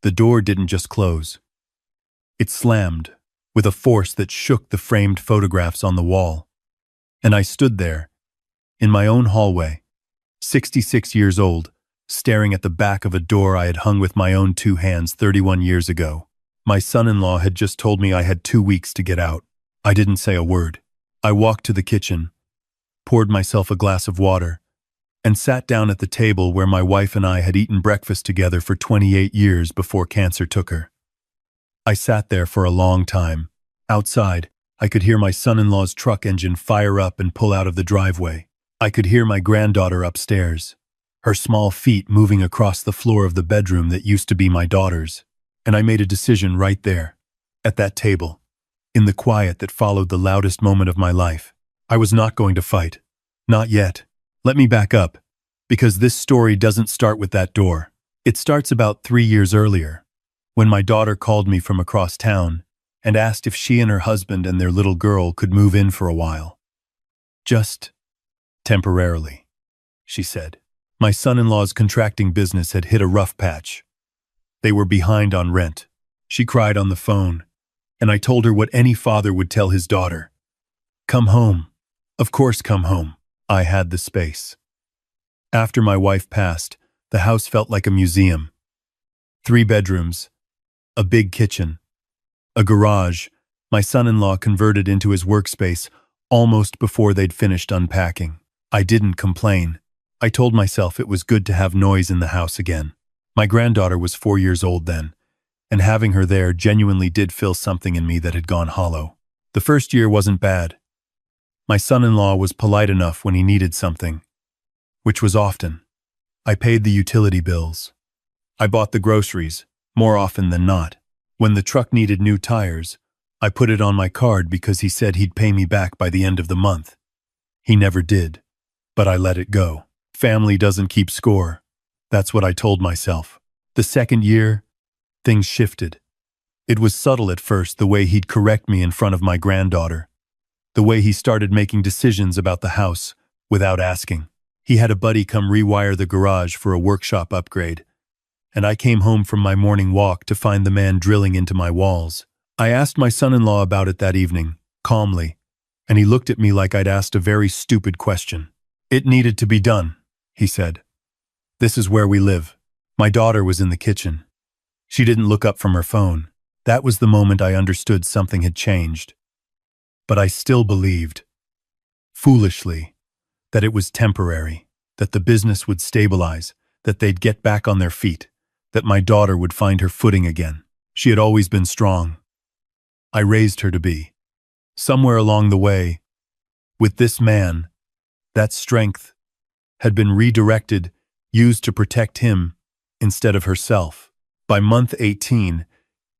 The door didn't just close. It slammed, with a force that shook the framed photographs on the wall. And I stood there, in my own hallway, 66 years old, staring at the back of a door I had hung with my own 2 hands 31 years ago. My son-in-law had just told me I had 2 weeks to get out. I didn't say a word. I walked to the kitchen, poured myself a glass of water, and sat down at the table where my wife and I had eaten breakfast together for 28 years before cancer took her. I sat there for a long time. Outside, I could hear my son-in-law's truck engine fire up and pull out of the driveway. I could hear my granddaughter upstairs, her small feet moving across the floor of the bedroom that used to be my daughter's. And I made a decision right there, at that table, in the quiet that followed the loudest moment of my life. I was not going to fight. Not yet. Let me back up, because this story doesn't start with that door. It starts about 3 years earlier, when my daughter called me from across town and asked if she and her husband and their little girl could move in for a while. Just temporarily, she said. My son-in-law's contracting business had hit a rough patch. They were behind on rent. She cried on the phone, and I told her what any father would tell his daughter. Come home. Of course, come home. I had the space. After my wife passed, the house felt like a museum. 3 bedrooms, a big kitchen, a garage my son-in-law converted into his workspace almost before they'd finished unpacking. I didn't complain. I told myself it was good to have noise in the house again. My granddaughter was 4 years old then, and having her there genuinely did fill something in me that had gone hollow. The first year wasn't bad. My son-in-law was polite enough when he needed something, which was often. I paid the utility bills. I bought the groceries, more often than not. When the truck needed new tires, I put it on my card because he said he'd pay me back by the end of the month. He never did, but I let it go. Family doesn't keep score. That's what I told myself. The second year, things shifted. It was subtle at first, the way he'd correct me in front of my granddaughter. The way he started making decisions about the house without asking. He had a buddy come rewire the garage for a workshop upgrade, and I came home from my morning walk to find the man drilling into my walls. I asked my son-in-law about it that evening, calmly, and he looked at me like I'd asked a very stupid question. It needed to be done, he said. This is where we live. My daughter was in the kitchen. She didn't look up from her phone. That was the moment I understood something had changed. But I still believed, foolishly, that it was temporary, that the business would stabilize, that they'd get back on their feet, that my daughter would find her footing again. She had always been strong. I raised her to be. Somewhere along the way, with this man, that strength had been redirected, used to protect him instead of herself. By month 18,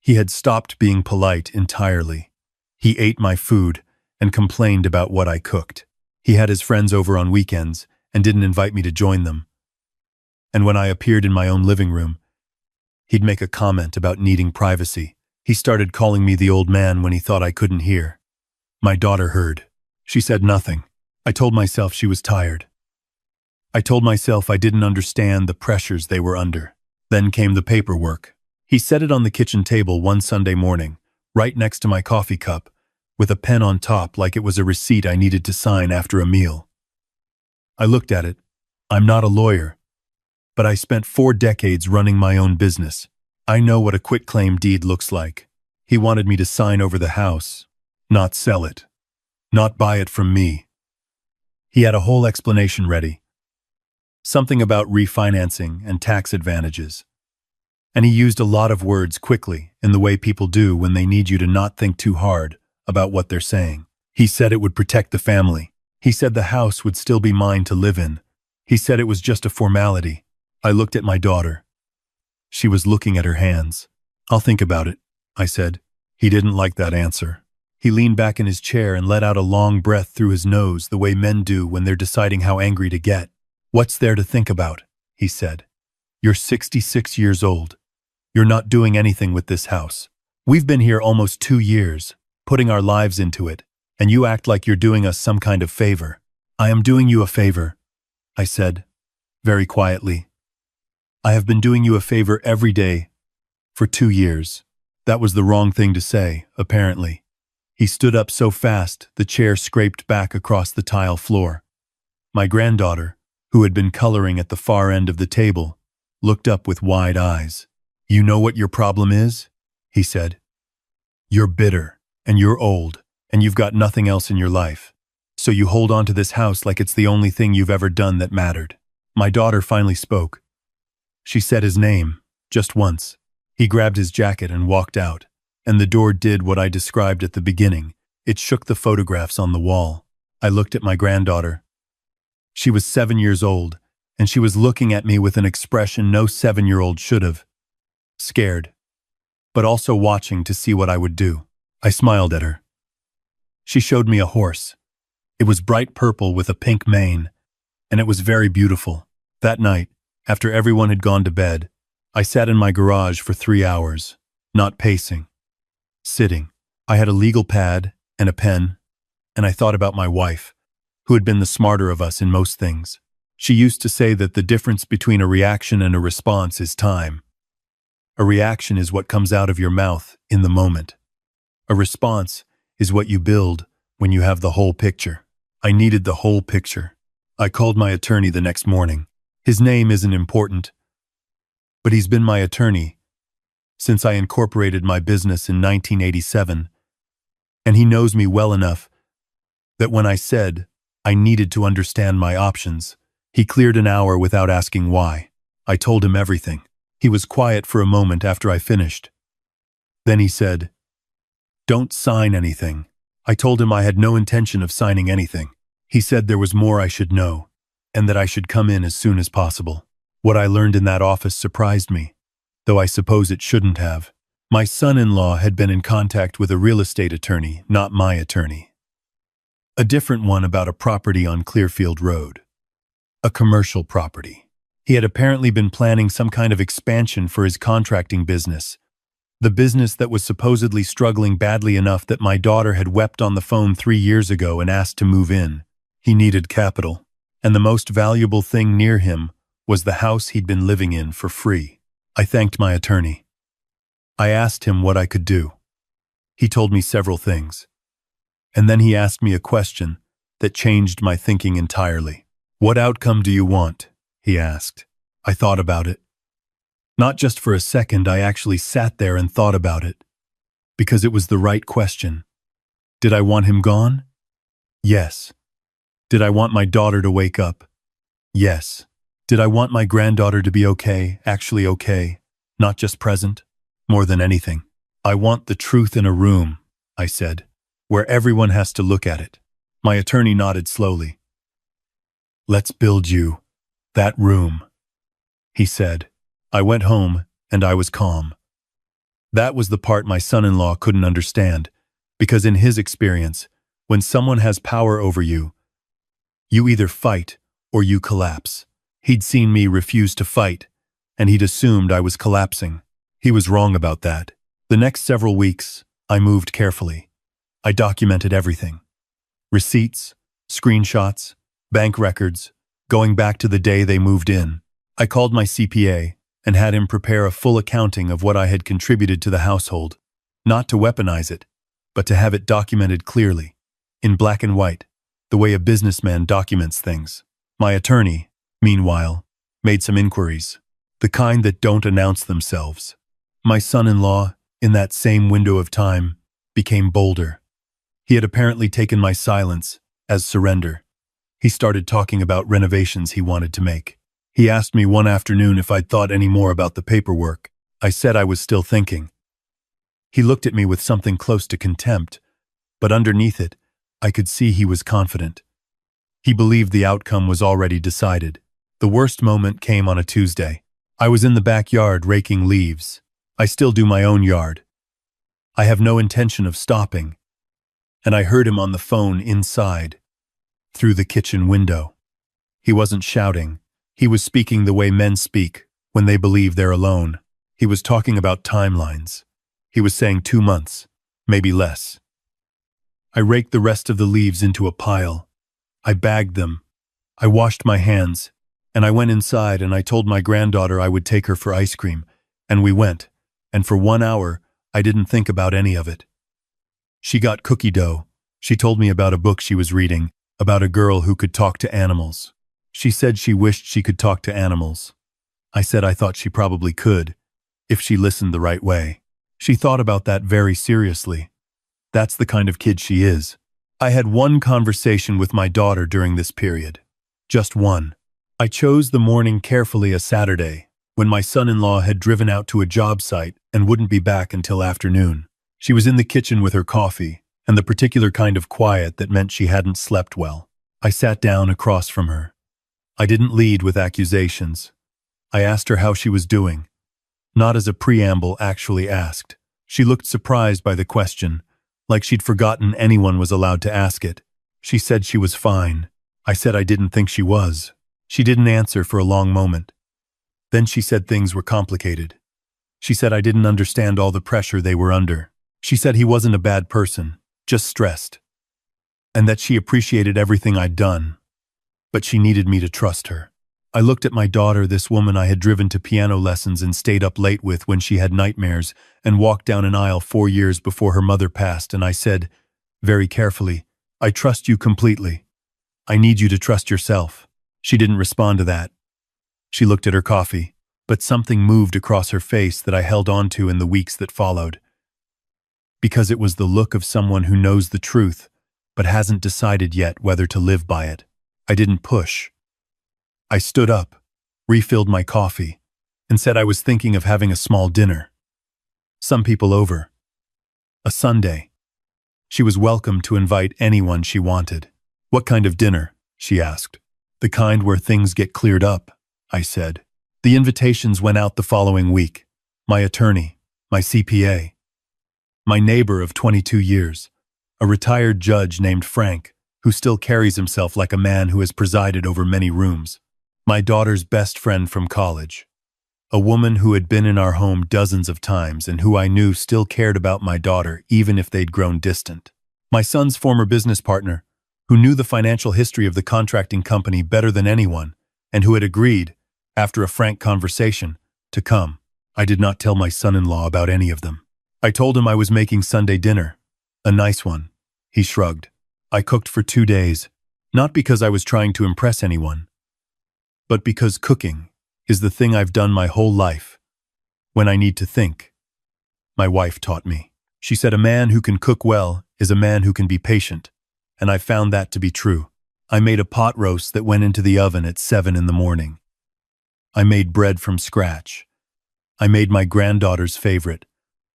he had stopped being polite entirely. He ate my food and complained about what I cooked. He had his friends over on weekends and didn't invite me to join them. And when I appeared in my own living room, he'd make a comment about needing privacy. He started calling me the old man when he thought I couldn't hear. My daughter heard. She said nothing. I told myself she was tired. I told myself I didn't understand the pressures they were under. Then came the paperwork. He set it on the kitchen table one Sunday morning, right next to my coffee cup, with a pen on top like it was a receipt I needed to sign after a meal. I looked at it. I'm not a lawyer, but I spent 4 decades running my own business. I know what a quitclaim deed looks like. He wanted me to sign over the house, not sell it, not buy it from me. He had a whole explanation ready. Something about refinancing and tax advantages. And he used a lot of words quickly, in the way people do when they need you to not think too hard about what they're saying. He said it would protect the family. He said the house would still be mine to live in. He said it was just a formality. I looked at my daughter. She was looking at her hands. I'll think about it, I said. He didn't like that answer. He leaned back in his chair and let out a long breath through his nose the way men do when they're deciding how angry to get. What's there to think about? He said. You're 66 years old. You're not doing anything with this house. We've been here almost 2 years, putting our lives into it, and you act like you're doing us some kind of favor. I am doing you a favor, I said, very quietly. I have been doing you a favor every day For 2 years. That was the wrong thing to say, apparently. He stood up so fast, the chair scraped back across the tile floor. My granddaughter, who had been coloring at the far end of the table, looked up with wide eyes. "You know what your problem is?" he said. "You're bitter, and you're old, and you've got nothing else in your life. So you hold on to this house like it's the only thing you've ever done that mattered." My daughter finally spoke. She said his name, just once. He grabbed his jacket and walked out, and the door did what I described at the beginning. It shook the photographs on the wall. I looked at my granddaughter. She was 7 years old, and she was looking at me with an expression no 7-year-old should have. Scared, but also watching to see what I would do. I smiled at her. She showed me a horse. It was bright purple with a pink mane, and it was very beautiful. That night, after everyone had gone to bed, I sat in my garage for 3 hours, not pacing, sitting. I had a legal pad and a pen, and I thought about my wife, who had been the smarter of us in most things. She used to say that the difference between a reaction and a response is time. A reaction is what comes out of your mouth in the moment. A response is what you build when you have the whole picture. I needed the whole picture. I called my attorney the next morning. His name isn't important, but he's been my attorney since I incorporated my business in 1987, and he knows me well enough that when I said I needed to understand my options, he cleared an hour without asking why. I told him everything. He was quiet for a moment after I finished. Then he said, "Don't sign anything." I told him I had no intention of signing anything. He said there was more I should know, and that I should come in as soon as possible. What I learned in that office surprised me, though I suppose it shouldn't have. My son-in-law had been in contact with a real estate attorney, not my attorney. A different one about a property on Clearfield Road. A commercial property. He had apparently been planning some kind of expansion for his contracting business. The business that was supposedly struggling badly enough that my daughter had wept on the phone 3 years ago and asked to move in. He needed capital, and the most valuable thing near him was the house he'd been living in for free. I thanked my attorney. I asked him what I could do. He told me several things. And then he asked me a question that changed my thinking entirely. "What outcome do you want?" he asked. I thought about it. Not just for a second, I actually sat there and thought about it. Because it was the right question. Did I want him gone? Yes. Did I want my daughter to wake up? Yes. Did I want my granddaughter to be okay, actually okay, not just present? More than anything, I want the truth in a room, I said, where everyone has to look at it. My attorney nodded slowly. "Let's build you that room," he said. I went home, and I was calm. That was the part my son-in-law couldn't understand, because in his experience, when someone has power over you, you either fight or you collapse. He'd seen me refuse to fight, and he'd assumed I was collapsing. He was wrong about that. The next several weeks, I moved carefully. I documented everything. Receipts, screenshots, bank records, going back to the day they moved in. I called my CPA and had him prepare a full accounting of what I had contributed to the household, not to weaponize it, but to have it documented clearly, in black and white, the way a businessman documents things. My attorney, meanwhile, made some inquiries, the kind that don't announce themselves. My son-in-law, in that same window of time, became bolder. He had apparently taken my silence as surrender. He started talking about renovations he wanted to make. He asked me one afternoon if I'd thought any more about the paperwork. I said I was still thinking. He looked at me with something close to contempt, but underneath it, I could see he was confident. He believed the outcome was already decided. The worst moment came on a Tuesday. I was in the backyard raking leaves. I still do my own yard. I have no intention of stopping. And I heard him on the phone inside, through the kitchen window. He wasn't shouting. He was speaking the way men speak when they believe they're alone. He was talking about timelines. He was saying 2 months, maybe less. I raked the rest of the leaves into a pile. I bagged them. I washed my hands, and I went inside and I told my granddaughter I would take her for ice cream, and we went, and for 1 hour, I didn't think about any of it. She got cookie dough. She told me about a book she was reading, about a girl who could talk to animals. She said she wished she could talk to animals. I said I thought she probably could, if she listened the right way. She thought about that very seriously. That's the kind of kid she is. I had one conversation with my daughter during this period. Just one. I chose the morning carefully, a Saturday, when my son-in-law had driven out to a job site and wouldn't be back until afternoon. She was in the kitchen with her coffee, and the particular kind of quiet that meant she hadn't slept well. I sat down across from her. I didn't lead with accusations. I asked her how she was doing. Not as a preamble actually asked. She looked surprised by the question, like she'd forgotten anyone was allowed to ask it. She said she was fine. I said I didn't think she was. She didn't answer for a long moment. Then she said things were complicated. She said I didn't understand all the pressure they were under. She said he wasn't a bad person, just stressed, and that she appreciated everything I'd done, but she needed me to trust her. I looked at my daughter, this woman I had driven to piano lessons and stayed up late with when she had nightmares, and walked down an aisle 4 years before her mother passed, and I said, very carefully, I trust you completely. I need you to trust yourself. She didn't respond to that. She looked at her coffee, but something moved across her face that I held on to in the weeks that followed. Because it was the look of someone who knows the truth, but hasn't decided yet whether to live by it. I didn't push. I stood up, refilled my coffee, and said I was thinking of having a small dinner. Some people over. A Sunday. She was welcome to invite anyone she wanted. What kind of dinner? She asked. The kind where things get cleared up, I said. The invitations went out the following week. My attorney, my CPA, my neighbor of 22 years, a retired judge named Frank, who still carries himself like a man who has presided over many rooms. My daughter's best friend from college, a woman who had been in our home dozens of times and who I knew still cared about my daughter even if they'd grown distant. My son's former business partner, who knew the financial history of the contracting company better than anyone, and who had agreed, after a frank conversation, to come. I did not tell my son-in-law about any of them. I told him I was making Sunday dinner, a nice one. He shrugged. I cooked for 2 days, not because I was trying to impress anyone, but because cooking is the thing I've done my whole life. When I need to think. My wife taught me. She said a man who can cook well is a man who can be patient, and I found that to be true. I made a pot roast that went into the oven at 7 in the morning. I made bread from scratch. I made my granddaughter's favorite,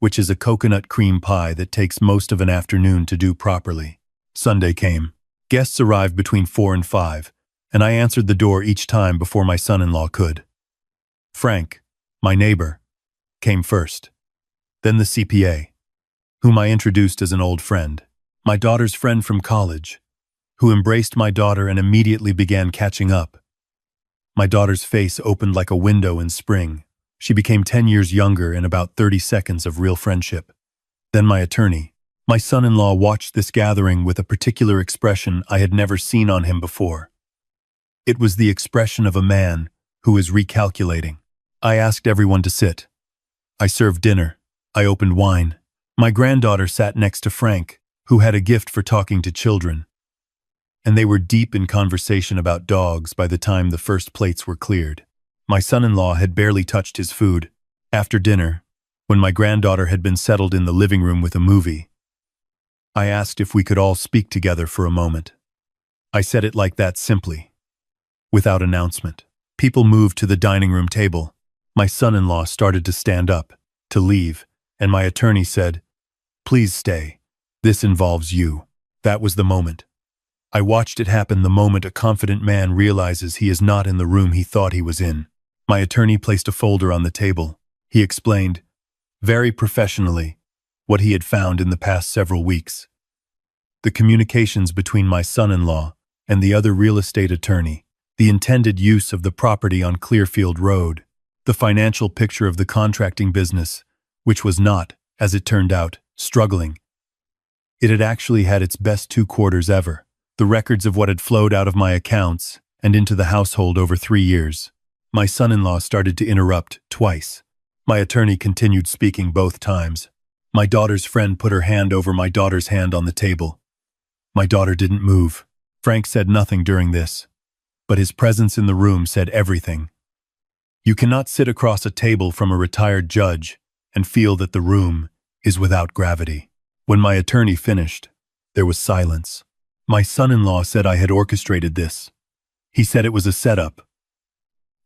which is a coconut cream pie that takes most of an afternoon to do properly. Sunday came. Guests arrived between 4 and 5, and I answered the door each time before my son-in-law could. Frank, my neighbor, came first. Then the CPA, whom I introduced as an old friend. My daughter's friend from college, who embraced my daughter and immediately began catching up. My daughter's face opened like a window in spring. She became 10 years younger in about 30 seconds of real friendship. Then my attorney. My son-in-law watched this gathering with a particular expression I had never seen on him before. It was the expression of a man who is recalculating. I asked everyone to sit. I served dinner. I opened wine. My granddaughter sat next to Frank, who had a gift for talking to children. And they were deep in conversation about dogs by the time the first plates were cleared. My son-in-law had barely touched his food. After dinner, when my granddaughter had been settled in the living room with a movie, I asked if we could all speak together for a moment. I said it like that simply, without announcement. People moved to the dining room table. My son-in-law started to stand up, to leave, and my attorney said, "Please stay. This involves you." That was the moment. I watched it happen the moment a confident man realizes he is not in the room he thought he was in. My attorney placed a folder on the table. He explained, very professionally, what he had found in the past several weeks. The communications between my son-in-law and the other real estate attorney, the intended use of the property on Clearfield Road, the financial picture of the contracting business, which was not, as it turned out, struggling. It had actually had its best 2 quarters ever. The records of what had flowed out of my accounts and into the household over 3 years. My son-in-law started to interrupt twice. My attorney continued speaking both times. My daughter's friend put her hand over my daughter's hand on the table. My daughter didn't move. Frank said nothing during this, but his presence in the room said everything. You cannot sit across a table from a retired judge and feel that the room is without gravity. When my attorney finished, there was silence. My son-in-law said I had orchestrated this. He said it was a setup.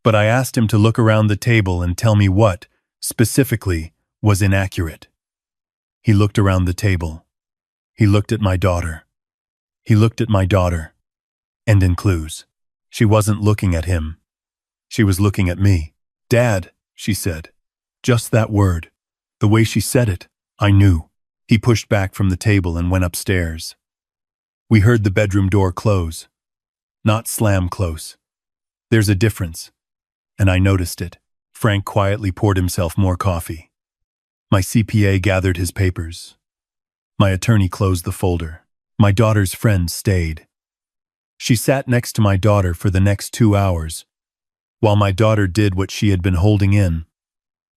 But I asked him to look around the table and tell me what, specifically, was inaccurate. He looked around the table. He looked at my daughter. He looked at my daughter. And in clues. She wasn't looking at him. She was looking at me. Dad, she said. Just that word. The way she said it, I knew. He pushed back from the table and went upstairs. We heard the bedroom door close. Not slam close. There's a difference. And I noticed it. Frank quietly poured himself more coffee. My CPA gathered his papers. My attorney closed the folder. My daughter's friend stayed. She sat next to my daughter for the next 2 hours, while my daughter did what she had been holding in,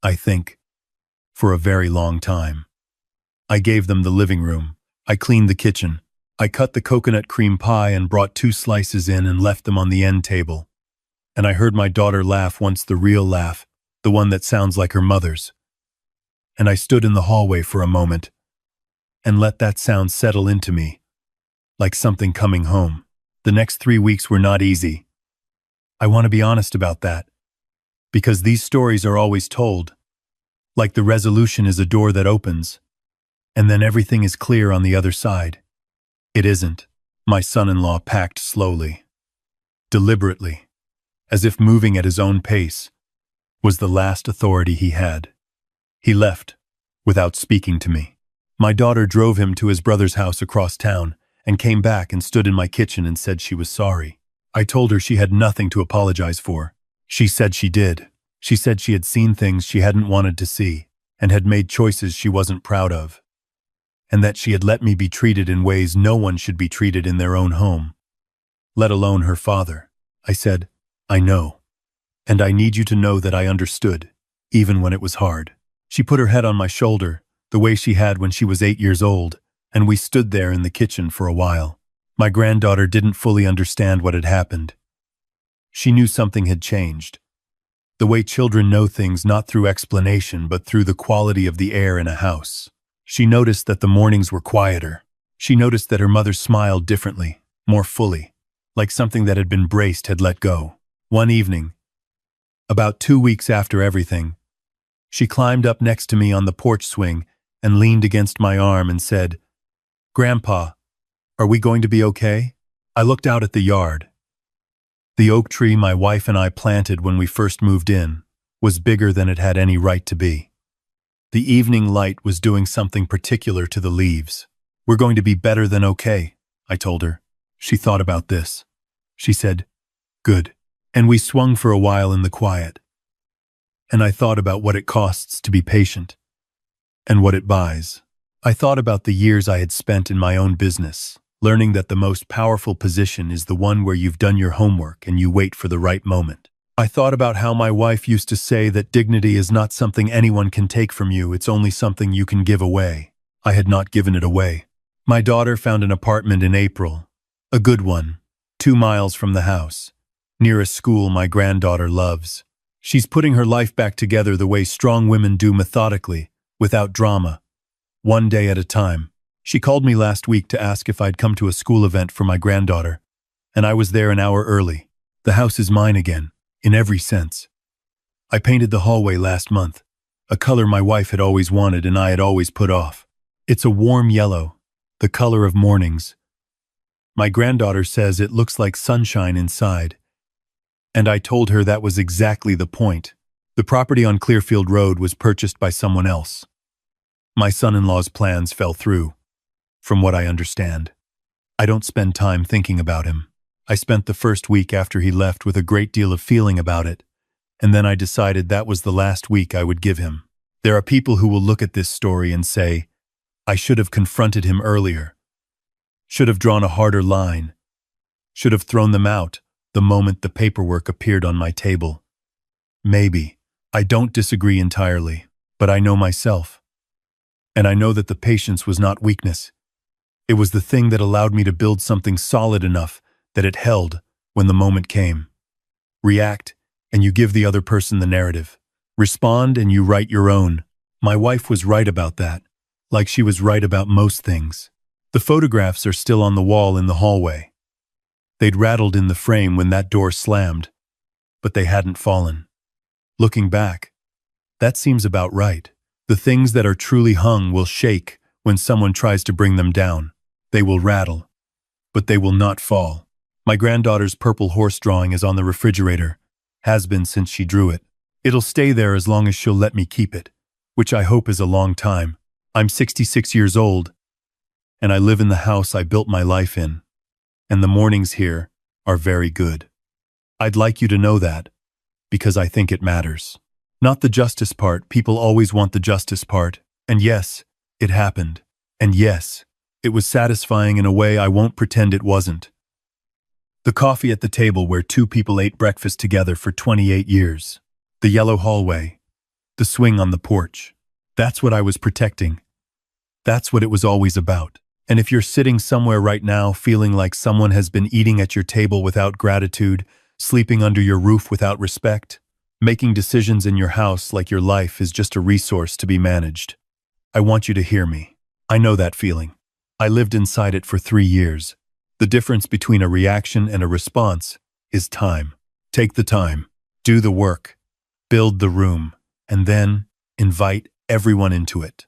I think, for a very long time. I gave them the living room. I cleaned the kitchen. I cut the coconut cream pie and brought 2 slices in and left them on the end table. And I heard my daughter laugh once, the real laugh, the one that sounds like her mother's. And I stood in the hallway for a moment and let that sound settle into me, like something coming home. The next 3 weeks were not easy. I want to be honest about that, because these stories are always told, like the resolution is a door that opens, and then everything is clear on the other side. It isn't. My son-in-law packed slowly, deliberately, as if moving at his own pace was the last authority he had. He left, without speaking to me. My daughter drove him to his brother's house across town, and came back and stood in my kitchen and said she was sorry. I told her she had nothing to apologize for. She said she did. She said she had seen things she hadn't wanted to see, and had made choices she wasn't proud of, and that she had let me be treated in ways no one should be treated in their own home, let alone her father. I said, I know, and I need you to know that I understood, even when it was hard. She put her head on my shoulder, the way she had when she was 8 years old, and we stood there in the kitchen for a while. My granddaughter didn't fully understand what had happened. She knew something had changed. The way children know things not through explanation but through the quality of the air in a house. She noticed that the mornings were quieter. She noticed that her mother smiled differently, more fully, like something that had been braced had let go. One evening, about 2 weeks after everything, she climbed up next to me on the porch swing and leaned against my arm and said, Grandpa, are we going to be okay? I looked out at the yard. The oak tree my wife and I planted when we first moved in was bigger than it had any right to be. The evening light was doing something particular to the leaves. We're going to be better than okay, I told her. She thought about this. She said, good. And we swung for a while in the quiet. And I thought about what it costs to be patient and what it buys. I thought about the years I had spent in my own business, learning that the most powerful position is the one where you've done your homework and you wait for the right moment. I thought about how my wife used to say that dignity is not something anyone can take from you, it's only something you can give away. I had not given it away. My daughter found an apartment in April, a good one, 2 miles from the house, near a school my granddaughter loves. She's putting her life back together the way strong women do, methodically, without drama. One day at a time. She called me last week to ask if I'd come to a school event for my granddaughter, and I was there an hour early. The house is mine again, in every sense. I painted the hallway last month, a color my wife had always wanted and I had always put off. It's a warm yellow, the color of mornings. My granddaughter says it looks like sunshine inside, and I told her that was exactly the point. The property on Clearfield Road was purchased by someone else. My son-in-law's plans fell through, from what I understand. I don't spend time thinking about him. I spent the first week after he left with a great deal of feeling about it, and then I decided that was the last week I would give him. There are people who will look at this story and say, I should have confronted him earlier, should have drawn a harder line, should have thrown them out the moment the paperwork appeared on my table. Maybe, I don't disagree entirely, but I know myself. And I know that the patience was not weakness. It was the thing that allowed me to build something solid enough that it held when the moment came. React, and you give the other person the narrative. Respond, and you write your own. My wife was right about that, like she was right about most things. The photographs are still on the wall in the hallway. They'd rattled in the frame when that door slammed, but they hadn't fallen. Looking back, that seems about right. The things that are truly hung will shake when someone tries to bring them down. They will rattle, but they will not fall. My granddaughter's purple horse drawing is on the refrigerator, has been since she drew it. It'll stay there as long as she'll let me keep it, which I hope is a long time. I'm 66 years old, and I live in the house I built my life in, and the mornings here are very good. I'd like you to know that, because I think it matters. Not the justice part. People always want the justice part. And yes, it happened. And yes, it was satisfying in a way I won't pretend it wasn't. The coffee at the table where two people ate breakfast together for 28 years. The yellow hallway. The swing on the porch. That's what I was protecting. That's what it was always about. And if you're sitting somewhere right now feeling like someone has been eating at your table without gratitude, sleeping under your roof without respect, making decisions in your house like your life is just a resource to be managed, I want you to hear me. I know that feeling. I lived inside it for 3 years. The difference between a reaction and a response is time. Take the time, do the work, build the room, and then invite everyone into it.